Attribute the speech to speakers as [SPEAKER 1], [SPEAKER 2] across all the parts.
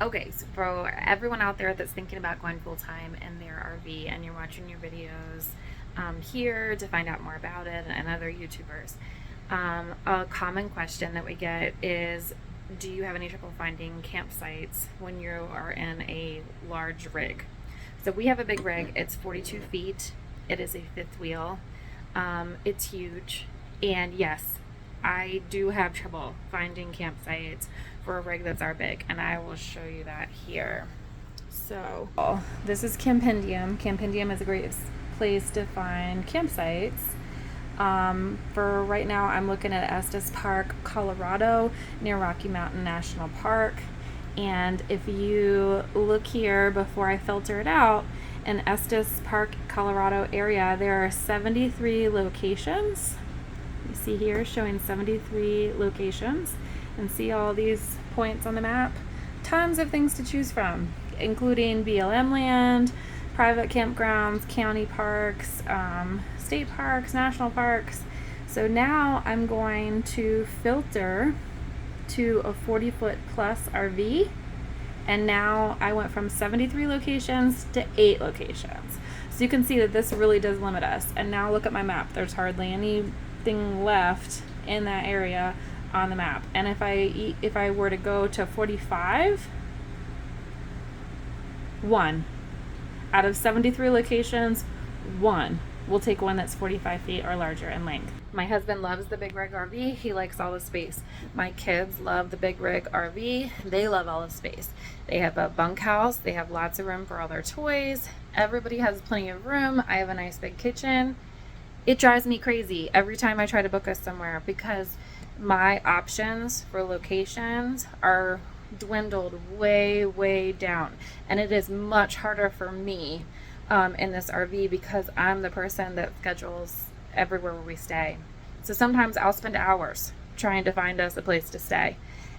[SPEAKER 1] Okay, so for everyone out there that's thinking about going full time in their RV and you're watching your videos here to find out more about it and other YouTubers, a common question that we get is, do you have any trouble finding campsites when you are in a large rig? So we have a big rig. It's 42 feet. It is a fifth wheel. It's huge. And yes, I do have trouble finding campsites for a rig that's our big, and I will show you that here. So this is Campendium. Campendium is a great place to find campsites. For right now, I'm looking at Estes Park, Colorado, near Rocky Mountain National Park. And if you look here before I filter it out, in Estes Park, Colorado area, there are 73 locations. You see here showing 73 locations, and see all these points on the map. Tons of things to choose from, including BLM land, private campgrounds, county parks, state parks, national parks. So now I'm going to filter to a 40-foot plus RV, and now I went from 73 locations to 8 locations. So you can see that this really does limit us. And now look at my map. There's hardly anything left in that area on the map. And if I were to go to 45, one out of 73 locations, one will take one that's 45 feet or larger in length. My husband loves the big rig RV. He likes all the space. My kids love the big rig RV. They love all the space. They have a bunkhouse. They have lots of room for all their toys. Everybody has plenty of room. I have a nice big kitchen. It drives me crazy every time I try to book us somewhere because my options for locations are dwindled way down, and it is much harder for me in this RV because I'm the person that schedules everywhere where we stay. So sometimes I'll spend hours trying to find us a place to stay,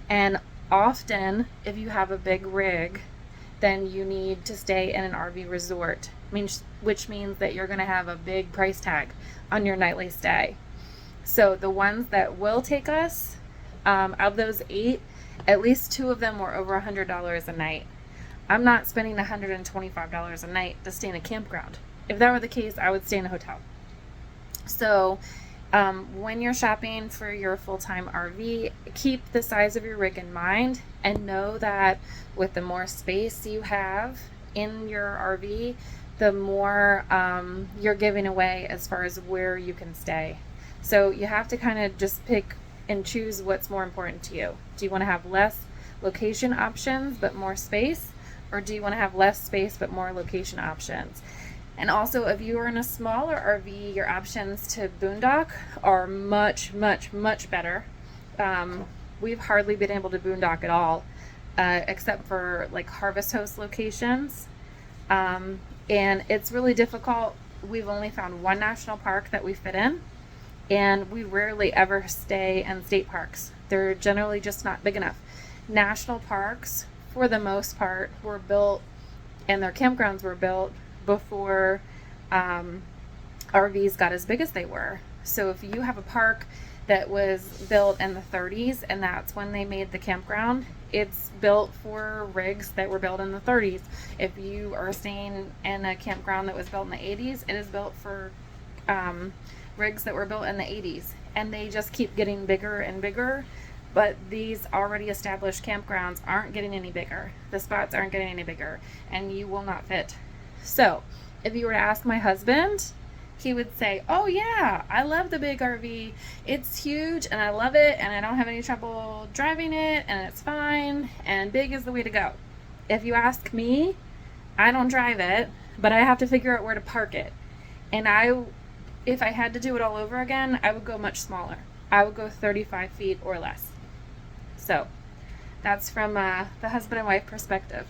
[SPEAKER 1] and often if you have a big rig, then you need to stay in an RV resort, which means that you're going to have a big price tag on your nightly stay. So the ones that will take us, of those 8, at least 2 of them were over $100 a night. I'm not spending $125 a night to stay in a campground. If that were the case, I would stay in a hotel. So when you're shopping for your full-time RV, keep the size of your rig in mind and know that with the more space you have in your RV, the more you're giving away as far as where you can stay. So you have to kind of just pick and choose what's more important to you. Do you want to have less location options but more space? Or do you want to have less space but more location options? And also, if you are in a smaller RV, your options to boondock are much better. We've hardly been able to boondock at all, except for like Harvest Host locations. And it's really difficult. We've only found one national park that we fit in, and we rarely ever stay in state parks. They're generally just not big enough. National parks, for the most part, were built, and their campgrounds were built before RVs got as big as they were. So if you have a park that was built in the 30s and that's when they made the campground, it's built for rigs that were built in the 30s. If you are staying in a campground that was built in the 80s, it is built for rigs that were built in the 80s, and they just keep getting bigger and bigger. But these already established campgrounds aren't getting any bigger. The spots aren't getting any bigger, and you will not fit. So if you were to ask my husband, he would say, oh yeah, I love the big RV. It's huge and I love it and I don't have any trouble driving it and it's fine and big is the way to go. If you ask me, I don't drive it, but I have to figure out where to park it. And if I had to do it all over again, I would go much smaller. I would go 35 feet or less. So that's from the husband and wife perspective.